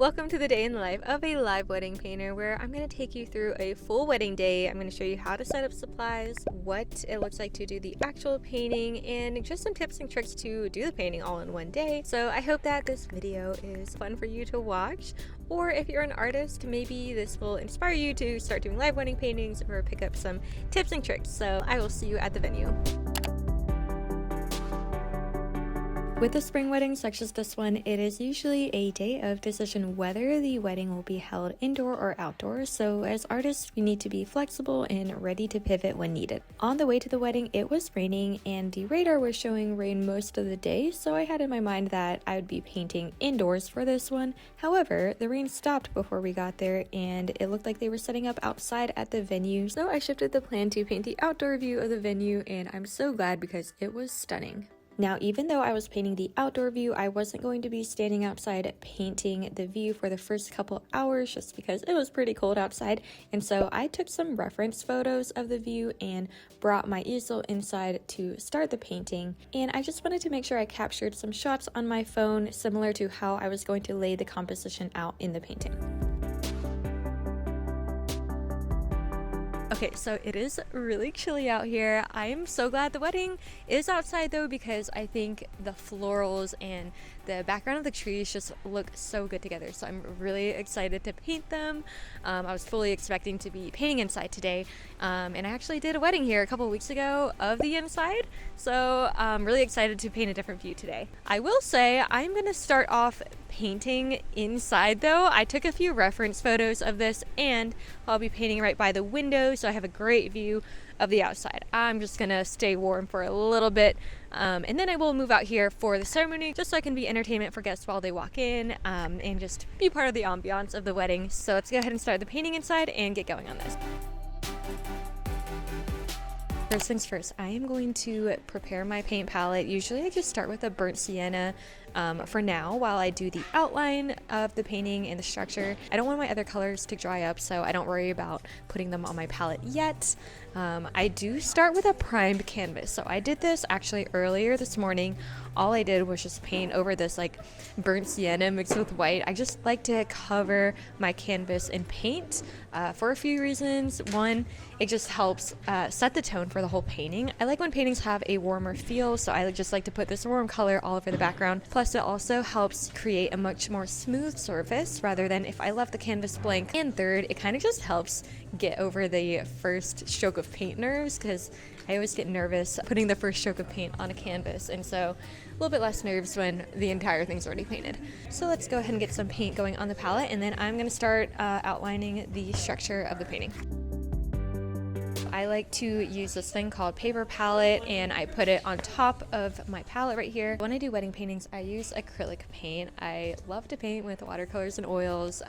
Welcome to the day in the life of a live wedding painter, where I'm going to take you through a full wedding day. I'm going to show you how to set up supplies, what it looks like to do the actual painting, and just some tips and tricks to do the painting all in one day. So I hope that this video is fun for you to watch, or if you're an artist, maybe this will inspire you to start doing live wedding paintings or pick up some tips and tricks. So I will see you at the venue. With the spring weddings such as this one, it is usually a day of decision whether the wedding will be held indoor or outdoors, so as artists we need to be flexible and ready to pivot when needed. On the way to the wedding, it was raining and the radar was showing rain most of the day, so I had in my mind that I would be painting indoors for this one. However, the rain stopped before we got there and it looked like they were setting up outside at the venue, so I shifted the plan to paint the outdoor view of the venue, and I'm so glad because it was stunning. Now, even though I was painting the outdoor view, I wasn't going to be standing outside painting the view for the first couple hours just because it was pretty cold outside. And so I took some reference photos of the view and brought my easel inside to start the painting. And I just wanted to make sure I captured some shots on my phone similar to how I was going to lay the composition out in the painting. Okay, so it is really chilly out here. I am so glad the wedding is outside though, because I think the florals and the background of the trees just look so good together. So I'm really excited to paint them. I was fully expecting to be painting inside today. And I actually did a wedding here a couple weeks ago of the inside. So I'm really excited to paint a different view today. I will say I'm gonna start off painting inside though. I took a few reference photos of this and I'll be painting right by the window, so I have a great view of the outside. I'm just gonna stay warm for a little bit and then I will move out here for the ceremony just so I can be entertainment for guests while they walk in and just be part of the ambiance of the wedding. So let's go ahead and start the painting inside and get going on this. First things first, I am going to prepare my paint palette. Usually I just start with a burnt sienna for now while I do the outline of the painting and the structure. I don't want my other colors to dry up, so I don't worry about putting them on my palette yet. I do start with a primed canvas. So I did this actually earlier this morning. All I did was just paint over this like burnt sienna mixed with white. I just like to cover my canvas in paint for a few reasons. One, it just helps set the tone for the whole painting. I like when paintings have a warmer feel, so I just like to put this warm color all over the background. Plus, it also helps create a much more smooth surface rather than if I left the canvas blank. And third, it kind of just helps get over the first stroke of paint nerves, because I always get nervous putting the first stroke of paint on a canvas, and so a little bit less nerves when the entire thing's already painted. So let's go ahead and get some paint going on the palette, and then I'm going to start outlining the structure of the painting. I like to use this thing called paper palette, and I put it on top of my palette right here. When I do wedding paintings, I use acrylic paint. I love to paint with watercolors and oils.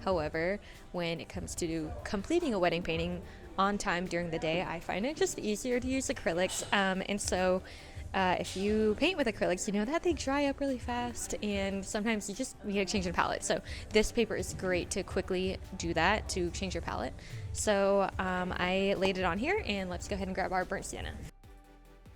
However, when it comes to completing a wedding painting on time during the day, I find it just easier to use acrylics. And so if you paint with acrylics, you know that they dry up really fast, and sometimes you just need to change the palette. So this paper is great to quickly do that, to change your palette. So I laid it on here, and let's go ahead and grab our burnt sienna.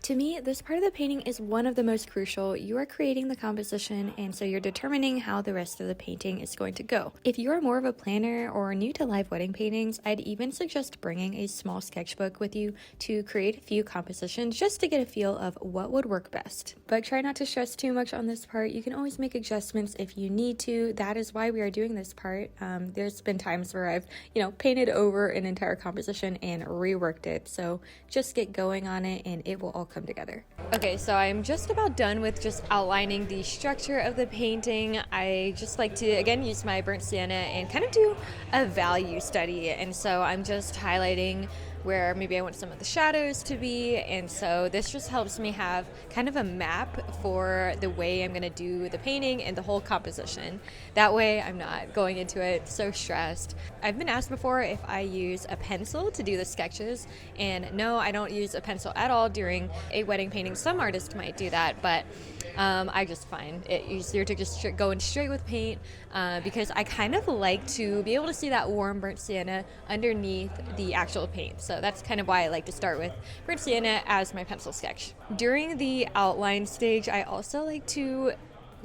To me, this part of the painting is one of the most crucial. You are creating the composition, and so you're determining how the rest of the painting is going to go. If you are more of a planner or new to live wedding paintings, I'd even suggest bringing a small sketchbook with you to create a few compositions just to get a feel of what would work best. But try not to stress too much on this part. You can always make adjustments if you need to. That is why we are doing this part. There's been times where I've, painted over an entire composition and reworked it. So just get going on it and it will all come together. Okay, so I'm just about done with just outlining the structure of the painting. I just like to, again, use my burnt sienna and kind of do a value study. And so I'm just highlighting where maybe I want some of the shadows to be, and so this just helps me have kind of a map for the way I'm going to do the painting and the whole composition. That way I'm not going into it so stressed. I've been asked before if I use a pencil to do the sketches, and no, I don't use a pencil at all during a wedding painting. Some artists might do that, but I just find it easier to just go in straight with paint because I kind of like to be able to see that warm burnt sienna underneath the actual paint. So that's kind of why I like to start with burnt sienna as my pencil sketch. During the outline stage, I also like to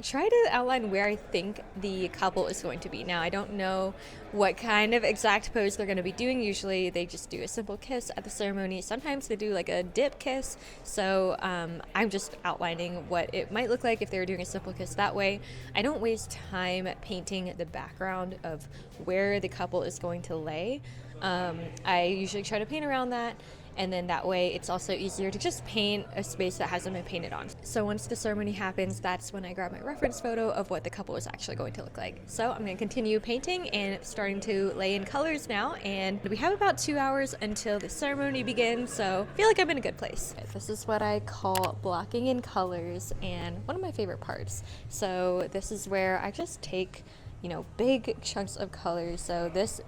try to outline where I think the couple is going to be. Now, I don't know what kind of exact pose they're going to be doing. Usually they just do a simple kiss at the ceremony. Sometimes they do like a dip kiss. So I'm just outlining what it might look like if they were doing a simple kiss that way. I don't waste time painting the background of where the couple is going to lay. I usually try to paint around that, and then that way it's also easier to just paint a space that hasn't been painted on. So once the ceremony happens, that's when I grab my reference photo of what the couple is actually going to look like. So I'm going to continue painting and starting to lay in colors now, and we have about 2 hours until the ceremony begins, so I feel like I'm in a good place. This is what I call blocking in colors, and one of my favorite parts. So this is where I just take big chunks of colors. So this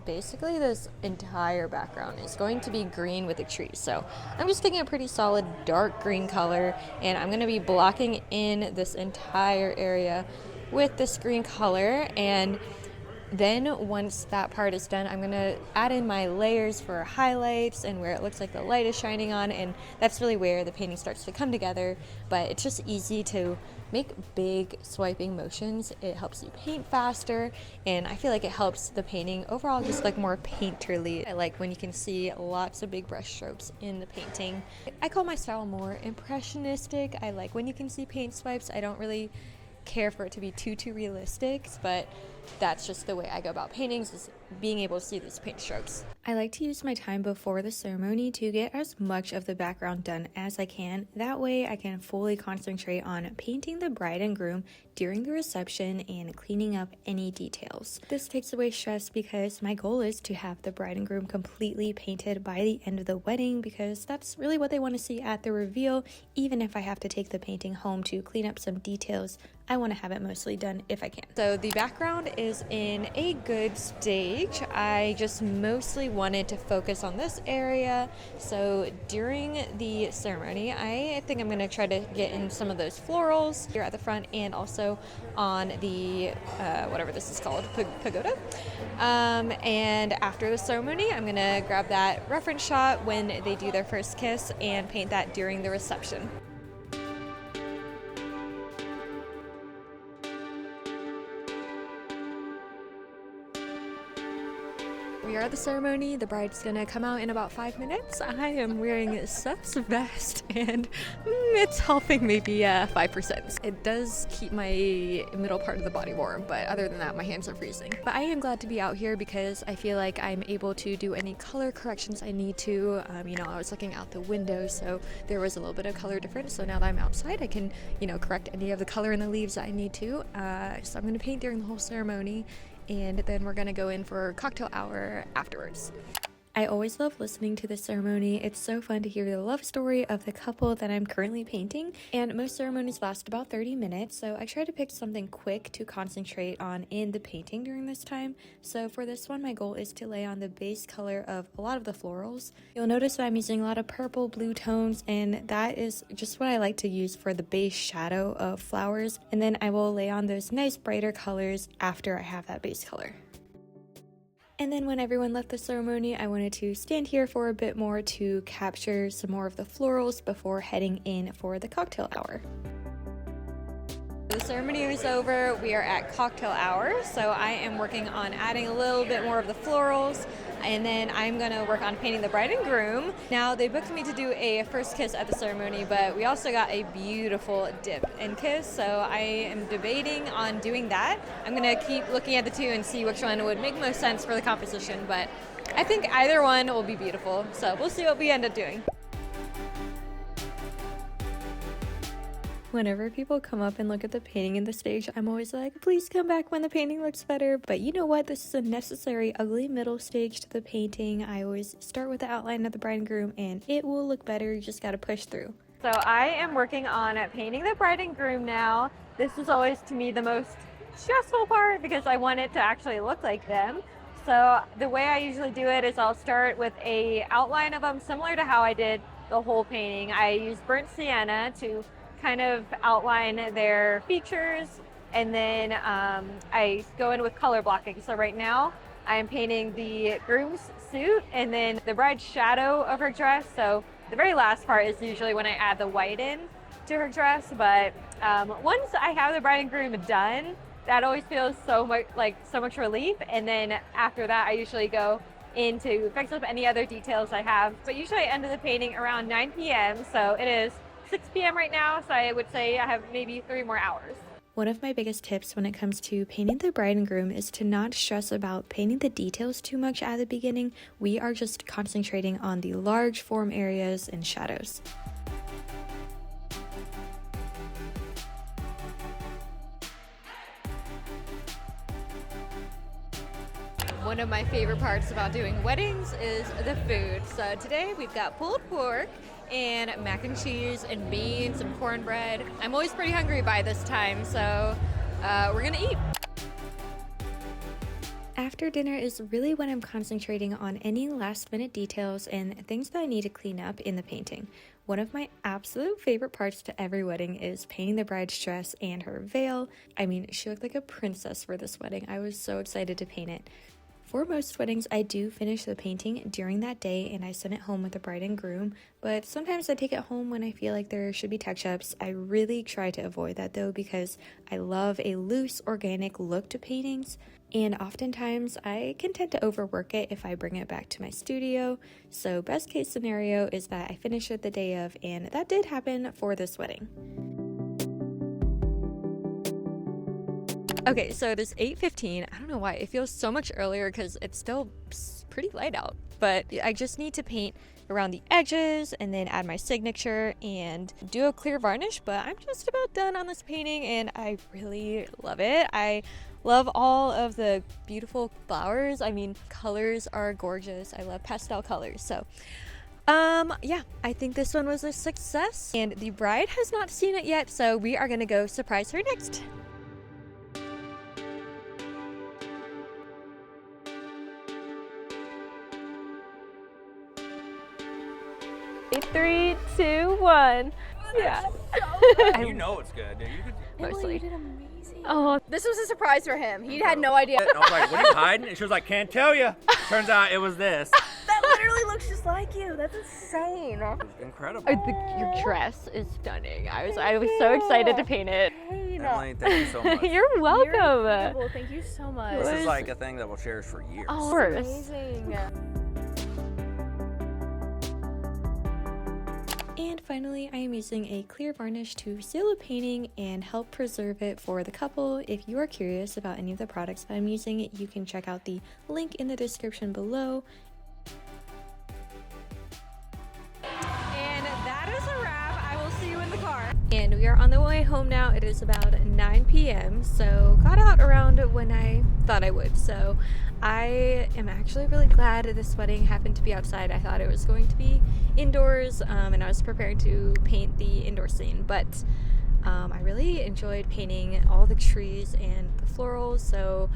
entire background is going to be green with the trees. So I'm just taking a pretty solid dark green color, and I'm going to be blocking in this entire area with this green color. And then once that part is done, I'm going to add in my layers for highlights and where it looks like the light is shining on, and that's really where the painting starts to come together. But it's just easy to make big swiping motions. It helps you paint faster, and I feel like it helps the painting overall just look more painterly. I like when you can see lots of big brush strokes in the painting. I call my style more impressionistic. I like when you can see paint swipes. I don't really care for it to be too realistic, but that's just the way I go about paintings, is being able to see these paint strokes. I like to use my time before the ceremony to get as much of the background done as I can. That way I can fully concentrate on painting the bride and groom during the reception and cleaning up any details. This takes away stress because my goal is to have the bride and groom completely painted by the end of the wedding, because that's really what they want to see at the reveal. Even if I have to take the painting home to clean up some details, I want to have it mostly done if I can. So the background is in a good stage. I just mostly wanted to focus on this area. So during the ceremony, I think I'm going to try to get in some of those florals here at the front, and also on the whatever this is called, pagoda. And after the ceremony, I'm going to grab that reference shot when they do their first kiss and paint that during the reception. We are at the ceremony. The bride's gonna come out in about 5 minutes. I am wearing Seth's vest, and it's helping maybe 5%. It does keep my middle part of the body warm, but other than that, my hands are freezing. But I am glad to be out here because I feel like I'm able to do any color corrections I need to. I was looking out the window, so there was a little bit of color difference. So now that I'm outside, I can, correct any of the color in the leaves that I need to. So I'm gonna paint during the whole ceremony, and then we're gonna go in for cocktail hour afterwards. I always love listening to the ceremony. It's so fun to hear the love story of the couple that I'm currently painting, and most ceremonies last about 30 minutes, so I try to pick something quick to concentrate on in the painting during this time. So for this one, my goal is to lay on the base color of a lot of the florals. You'll notice that I'm using a lot of purple, blue tones, and that is just what I like to use for the base shadow of flowers, and then I will lay on those nice brighter colors after I have that base color. And then when everyone left the ceremony, I wanted to stand here for a bit more to capture some more of the florals before heading in for the cocktail hour. The ceremony is over. We are at cocktail hour, so I am working on adding a little bit more of the florals, and then I'm going to work on painting the bride and groom. Now, they booked me to do a first kiss at the ceremony, but we also got a beautiful dip and kiss, so I am debating on doing that. I'm going to keep looking at the two and see which one would make most sense for the composition, but I think either one will be beautiful, so we'll see what we end up doing. Whenever people come up and look at the painting in the stage, I'm always like, please come back when the painting looks better. But you know what? This is a necessary ugly middle stage to the painting. I always start with the outline of the bride and groom, and it will look better. You just got to push through. So I am working on painting the bride and groom now. This is always, to me, the most stressful part because I want it to actually look like them. So the way I usually do it is I'll start with a outline of them similar to how I did the whole painting. I use burnt sienna to kind of outline their features, and then I go in with color blocking. So right now I am painting the groom's suit and then the bride's shadow of her dress. So the very last part is usually when I add the white in. to her dress, but once I have the bride and groom done, that always feels so much relief. And then after that, I usually go in to fix up any other details I have. But usually I end the painting around 9 p.m. So it is 6 p.m. right now, so I would say I have maybe 3 more hours. One of my biggest tips when it comes to painting the bride and groom is to not stress about painting the details too much at the beginning. We are just concentrating on the large form areas and shadows. One of my favorite parts about doing weddings is the food. So today we've got pulled pork and mac and cheese and beans and cornbread. I'm always pretty hungry by this time, so we're gonna eat. After dinner is really when I'm concentrating on any last minute details and things that I need to clean up in the painting. One of my absolute favorite parts to every wedding is painting the bride's dress and her veil. I mean, she looked like a princess for this wedding. I was so excited to paint it. For most weddings, I do finish the painting during that day and I send it home with the bride and groom, but sometimes I take it home when I feel like there should be touch-ups. I really try to avoid that though because I love a loose, organic look to paintings, and oftentimes I can tend to overwork it if I bring it back to my studio. So best case scenario is that I finish it the day of, and that did happen for this wedding. Okay, so it is 8:15. I don't know why it feels so much earlier because it's still pretty light out, but I just need to paint around the edges and then add my signature and do a clear varnish. But I'm just about done on this painting and I really love it. I love all of the beautiful flowers. I mean, colors are gorgeous. I love pastel colors. So yeah, I think this one was a success, and the bride has not seen it yet, so we are gonna go surprise her next. 3, 2, 1. Yeah. You know it's good, dude. You could... Mostly. You did amazing. Oh, this was a surprise for him. He had no idea. And I was like, what are you hiding? And she was like, can't tell you. Turns out it was this. That literally looks just like you. That's insane. It was incredible. your dress is stunning. I was so excited to paint it. Emily, thank you so much. You're welcome. You're incredible. Thank you so much. This is like a thing that we'll cherish for years. Of course. Amazing. And finally, I am using a clear varnish to seal the painting and help preserve it for the couple. If you are curious about any of the products that I'm using, you can check out the link in the description below. And that is a wrap. I will see you in the car. And we are on the way home now. It is about 9 p.m. So got out around when I thought I would. So I am actually really glad this wedding happened to be outside. I thought it was going to be indoors, and I was preparing to paint the indoor scene, but I really enjoyed painting all the trees and the florals, so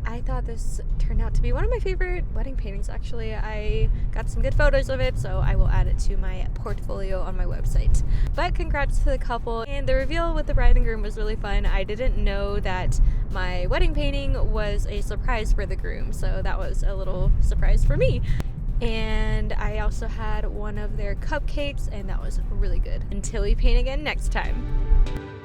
I thought this turned out to be one of my favorite wedding paintings. Actually, I got some good photos of it, so I will add it to my portfolio on my website. But congrats to the couple, and the reveal with the bride and groom was really fun. I didn't know that my wedding painting was a surprise for the groom, so that was a little surprise for me. And I also had one of their cupcakes, and that was really good. Until we paint again next time.